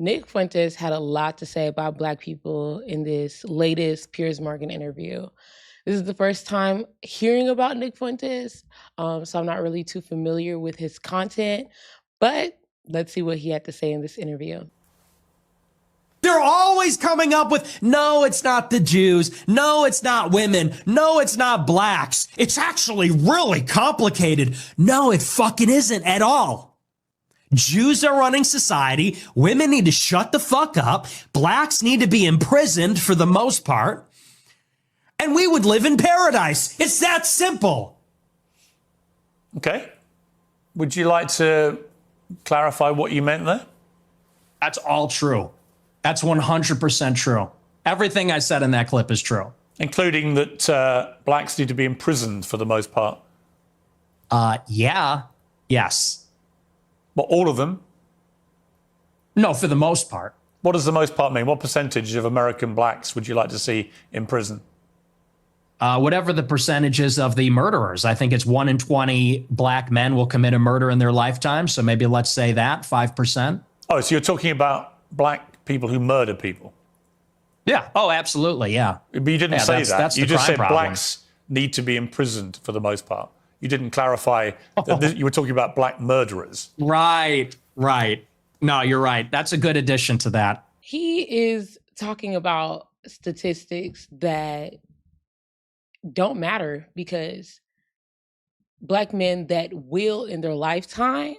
Nick Fuentes had a lot to say about Black people in this latest Piers Morgan interview. This is the first time hearing about Nick Fuentes, so I'm not really too familiar with his content, but let's see what he had to say in this interview. They're always coming up with, no, it's not the Jews. No, it's not women. No, it's not blacks. It's actually really complicated. No, it fucking isn't at all. Jews are running society. Women need to shut the fuck up. Blacks need to be imprisoned for the most part. And we would live in paradise. It's that simple. Okay. Would you like to clarify what you meant there? That's all true. That's 100% true. Everything I said in that clip is true. Including that blacks need to be imprisoned for the most part. Yeah. Yes. But all of them? No, for the most part. What does the most part mean? What percentage of American blacks would you like to see in prison? Whatever the percentages of the murderers. I think it's 1 in 20 black men will commit a murder in their lifetime. So maybe let's say that, 5%. Oh, so you're talking about black people who murder people? Yeah. Oh, absolutely. Yeah. But you didn't say that. That's you the just said problem. blacks need to be imprisoned for the most part. You didn't clarify that you were talking about black murderers. Right. No, you're right. That's a good addition to that. He is talking about statistics that don't matter because Black men that will in their lifetime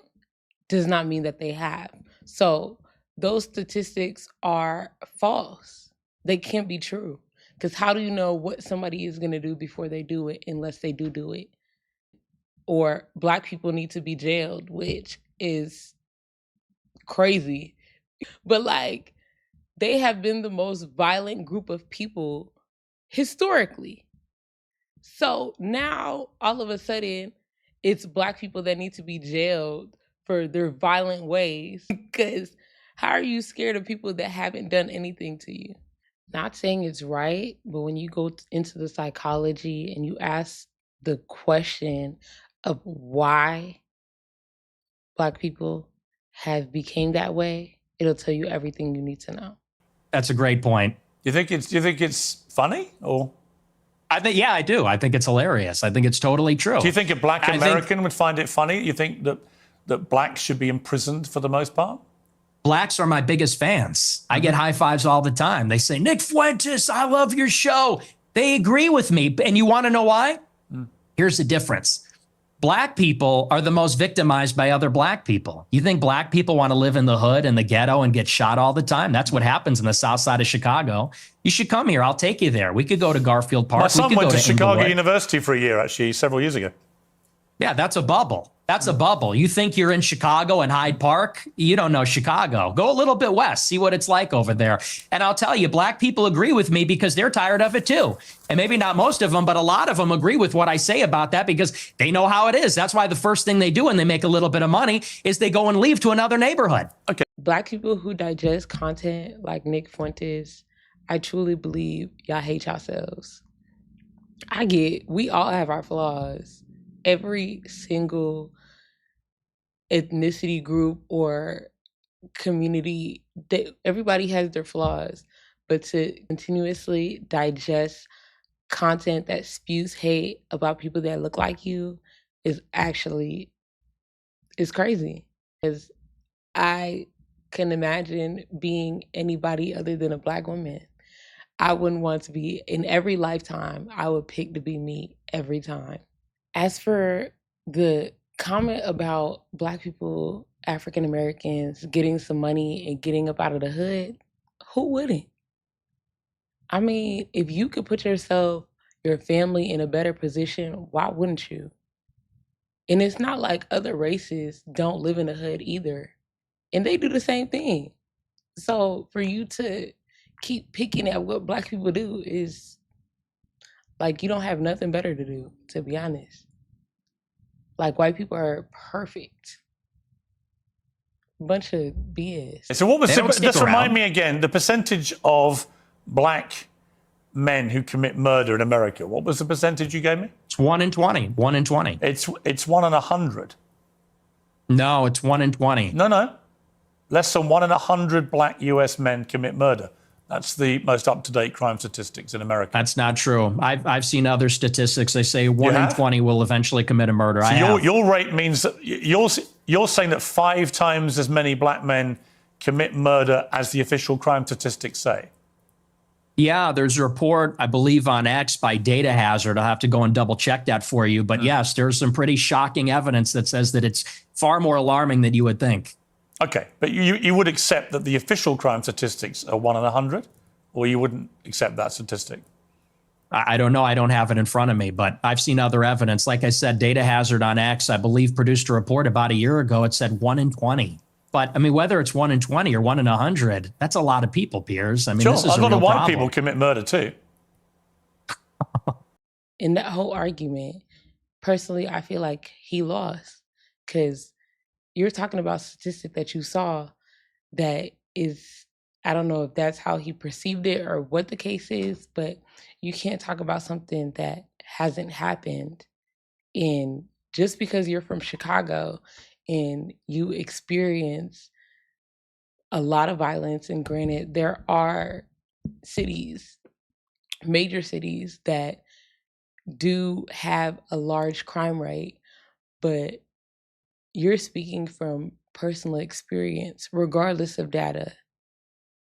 does not mean that they have. So those statistics are false. They can't be true. Because how do you know what somebody is going to do before they do it unless they do it? Or Black people need to be jailed, which is crazy. But like, they have been the most violent group of people historically. So now all of a sudden it's Black people that need to be jailed for their violent ways. Because how are you scared of people that haven't done anything to you? Not saying it's right, but when you go into the psychology and you ask the question of why Black people have became that way, it'll tell you everything you need to know. That's a great point. You think it's funny or? Yeah, I do. I think it's hilarious. I think it's totally true. Do you think a black American would find it funny? You think that blacks should be imprisoned for the most part? Blacks are my biggest fans. I get high fives all the time. They say, Nick Fuentes, I love your show. They agree with me. And you want to know why? Here's the difference. Black people are the most victimized by other black people. You think black people want to live in the hood and the ghetto and get shot all the time? That's what happens in the south side of Chicago. You should come here. I'll take you there. We could go to Garfield Park. My son went to Chicago Inglewood. University for a year, actually, several years ago. Yeah, that's a bubble. That's a bubble. You think you're in Chicago and Hyde Park? You don't know Chicago. Go a little bit west, see what it's like over there. And I'll tell you, black people agree with me because they're tired of it too. And maybe not most of them, but a lot of them agree with what I say about that because they know how it is. That's why the first thing they do when they make a little bit of money is they go and leave to another neighborhood. Okay. Black people who digest content like Nick Fuentes, I truly believe y'all hate yourselves. We all have our flaws. Every single ethnicity group or community, everybody has their flaws, but to continuously digest content that spews hate about people that look like you is crazy. Because I can imagine being anybody other than a black woman. I wouldn't want to be, in every lifetime, I would pick to be me every time. As for the comment about black people, African Americans, getting some money and getting up out of the hood, who wouldn't? I mean, if you could put yourself, your family in a better position, why wouldn't you? And it's not like other races don't live in the hood either. And they do the same thing. So for you to keep picking at what black people do is like, you don't have nothing better to do, to be honest. Like, white people are perfect. Bunch of BS. So what was just remind me again, the percentage of black men who commit murder in America. What was the percentage you gave me? It's 1 in 20. 1 in 20. It's 1 in 100. No, it's 1 in 20. No. less than 1 in 100 black US men commit murder. That's the most up-to-date crime statistics in America. That's not true. I've seen other statistics. They say 1 in have? 20 will eventually commit a murder. So your rate means that you're saying that 5 times as many black men commit murder as the official crime statistics say? Yeah, there's a report, I believe, on X by Data Hazard. I'll have to go and double check that for you. But yes, there's some pretty shocking evidence that says that it's far more alarming than you would think. Okay, but you would accept that the official crime statistics are 1 in 100, or you wouldn't accept that statistic? I don't know. I don't have it in front of me, but I've seen other evidence. Like I said, Data Hazard on X, I believe, produced a report about a year ago. It said 1 in 20. But I mean, whether it's 1 in 20 or 1 in 100, that's a lot of people, Piers. I mean, Sure, this is a lot of white problem. people commit murder too. In that whole argument, personally, I feel like he lost, because you're talking about statistic that you saw that is, I don't know if that's how he perceived it or what the case is, but you can't talk about something that hasn't happened. And just because you're from Chicago and you experience a lot of violence, and granted, there are cities, major cities, that do have a large crime rate, but you're speaking from personal experience, regardless of data.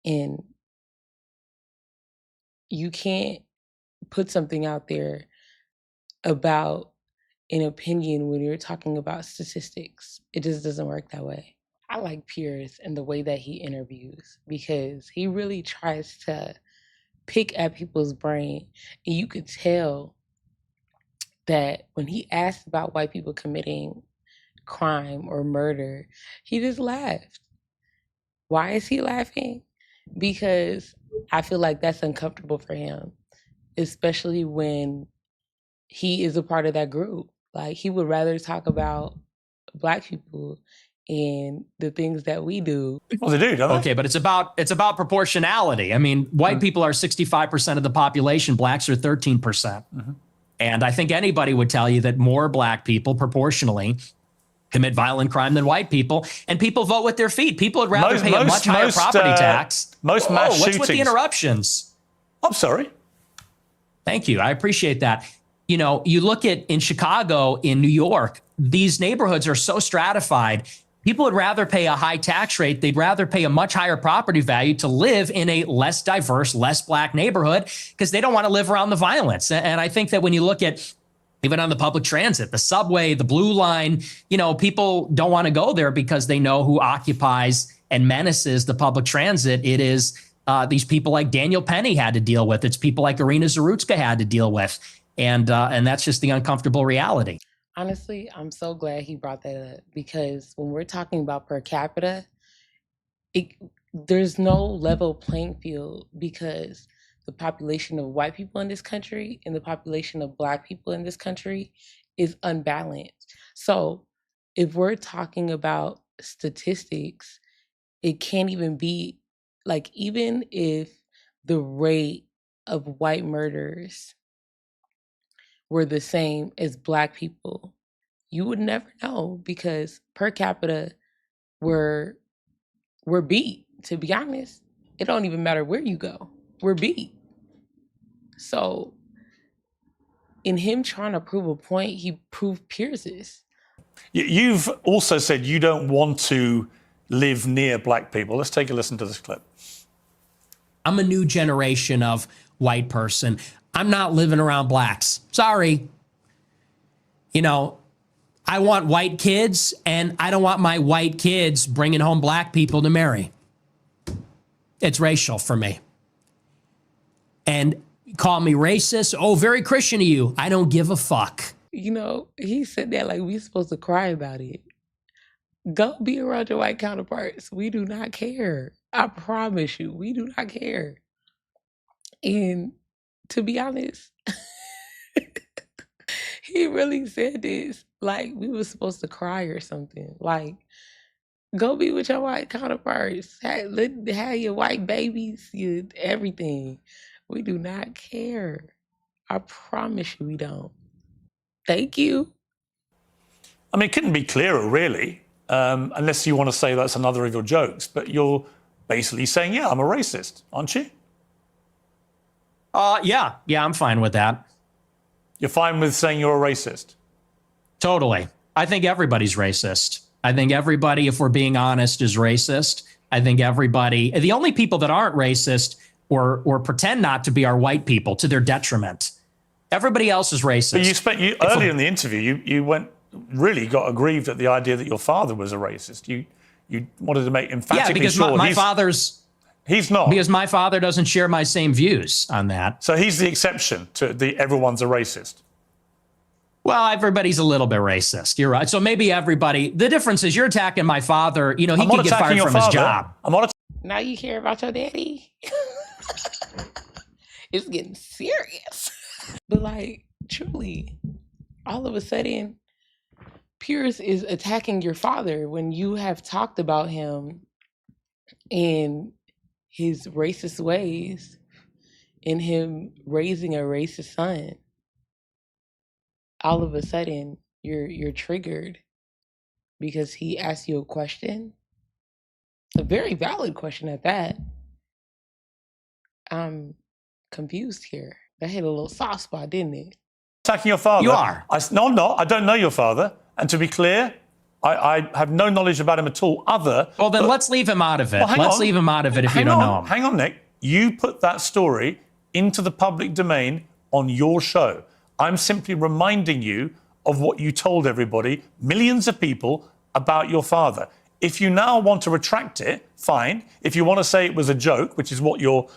And you can't put something out there about an opinion when you're talking about statistics. It just doesn't work that way. I like Piers and the way that he interviews, because he really tries to pick at people's brain. And you could tell that when he asked about white people committing crime or murder, he just laughed. Why is he laughing? Because I feel like that's uncomfortable for him, especially when he is a part of that group. Like, he would rather talk about Black people and the things that we do. Well, they do, don't they? Okay, but it's about proportionality. I mean, white people are 65% of the population. Blacks are 13%. Mm-hmm. And I think anybody would tell you that more black people proportionally commit violent crime than white people, and people vote with their feet. People would rather pay a much higher property tax. Most mass shootings. What's with the interruptions? I'm sorry. Thank you. I appreciate that. You know, you look at in Chicago, in New York, these neighborhoods are so stratified. People would rather pay a high tax rate. They'd rather pay a much higher property value to live in a less diverse, less black neighborhood, because they don't want to live around the violence. And I think that when you look at even on the public transit, the subway, the blue line, you know, people don't want to go there because they know who occupies and menaces the public transit. It is these people like Daniel Penny had to deal with. It's people like Irina Zarutska had to deal with. And that's just the uncomfortable reality. Honestly, I'm so glad he brought that up, because when we're talking about per capita, there's no level playing field, because the population of white people in this country and the population of Black people in this country is unbalanced. So if we're talking about statistics, it can't even be like, even if the rate of white murders were the same as Black people, you would never know, because per capita we're beat. To be honest, it don't even matter where you go, we're beat. So in him trying to prove a point, he proved Pierce's. You've also said you don't want to live near black people. Let's take a listen to this clip. I'm a new generation of white person. I'm not living around blacks. Sorry. You know, I want white kids, and I don't want my white kids bringing home black people to marry. It's racial for me. And call me racist. Oh, very Christian of you. I don't give a fuck. You know, he said that like we supposed to cry about it. Go be around your white counterparts. We do not care. I promise you, we do not care. And to be honest, he really said this like we were supposed to cry or something. Like, go be with your white counterparts. Have your white babies, your everything. We do not care. I promise you we don't. Thank you. I mean, it couldn't be clearer, really. unless you want to say that's another of your jokes. But you're basically saying, yeah, I'm a racist, aren't you? Yeah, I'm fine with that. You're fine with saying you're a racist? Totally. I think everybody's racist. I think everybody, if we're being honest, is racist. I think everybody, the only people that aren't racist or pretend not to be are white people to their detriment. Everybody else is racist. But earlier in the interview, you got aggrieved at the idea that your father was a racist. You wanted to make emphatically sure. Yeah, because he's not. Because my father doesn't share my same views on that. So he's the exception to the everyone's a racist. Well, everybody's a little bit racist. You're right. So maybe everybody. The difference is you're attacking my father. You know, he could get fired from his job. Now you care about your daddy. It's getting serious. But like, truly, all of a sudden, Pierce is attacking your father when you have talked about him and his racist ways and him raising a racist son. All of a sudden, you're triggered because he asked you a question, a very valid question at that. I'm confused here. That hit a little soft spot, didn't it? Attacking your father? You are. No, I'm not. I don't know your father. And to be clear, I have no knowledge about him at all. Well, then let's leave him out of it. Let's leave him out of it if you don't know him. Hang on, Nick. You put that story into the public domain on your show. I'm simply reminding you of what you told everybody, millions of people, about your father. If you now want to retract it, fine. If you want to say it was a joke, which is what your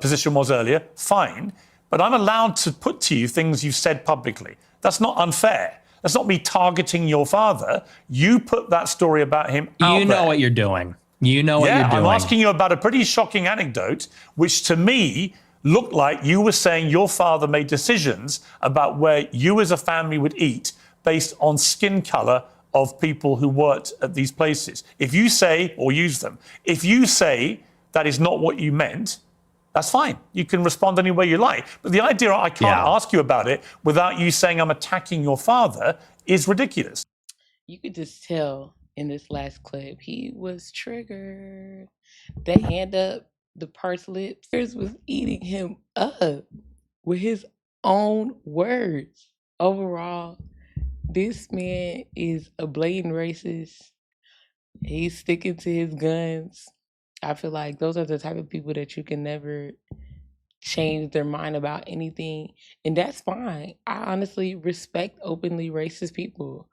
position was earlier, fine. But I'm allowed to put to you things you've said publicly. That's not unfair. That's not me targeting your father. You put that story about him out there. You know what you're doing. You know what you're doing. I'm asking you about a pretty shocking anecdote, which to me looked like you were saying your father made decisions about where you as a family would eat based on skin color of people who worked at these places. If you say, or use them, if you say that is not what you meant, that's fine. You can respond any way you like. But the idea I can't ask you about it without you saying I'm attacking your father is ridiculous. You could just tell in this last clip, he was triggered. The hand up, the pursed lips, Pierce was eating him up with his own words. Overall, this man is a blatant racist. He's sticking to his guns. I feel like those are the type of people that you can never change their mind about anything. And that's fine. I honestly respect openly racist people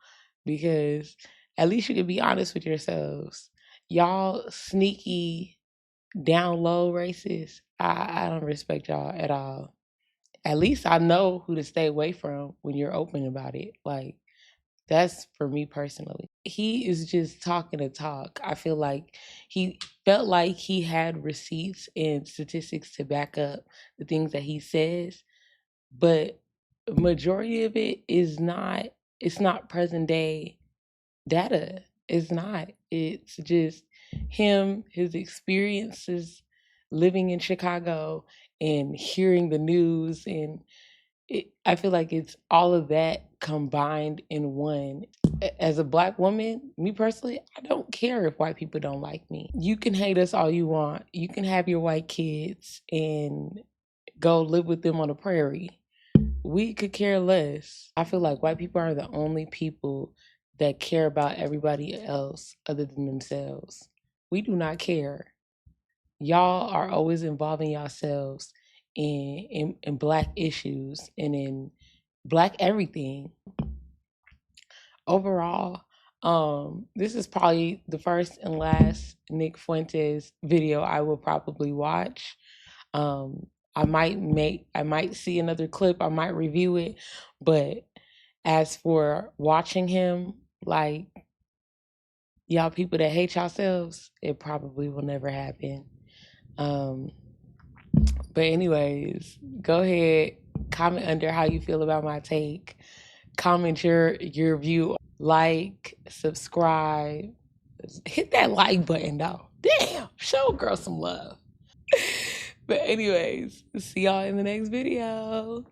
because at least you can be honest with yourselves. Y'all sneaky, down low racist, I don't respect y'all at all. At least I know who to stay away from when you're open about it. Like, that's for me personally. He is just talking to talk. I feel like he felt like he had receipts and statistics to back up the things that he says, but majority of it is not, it's not present day data. It's not. It's just him, his experiences living in Chicago and hearing the news. And I feel like it's all of that combined in one. As a Black woman, me personally, I don't care if white people don't like me. You can hate us all you want. You can have your white kids and go live with them on the prairie. We could care less. I feel like white people are the only people that care about everybody else other than themselves. We do not care. Y'all are always involving yourselves in Black issues and in Black everything. Overall, this is probably the first and last Nick Fuentes video I will probably watch. I might see another clip, I might review it, but as for watching him, like, y'all people that hate yourselves, it probably will never happen. But anyways, go ahead, comment under how you feel about my take. Comment your view, like, subscribe, hit that like button though. Damn, show a girl some love. But anyways, see y'all in the next video.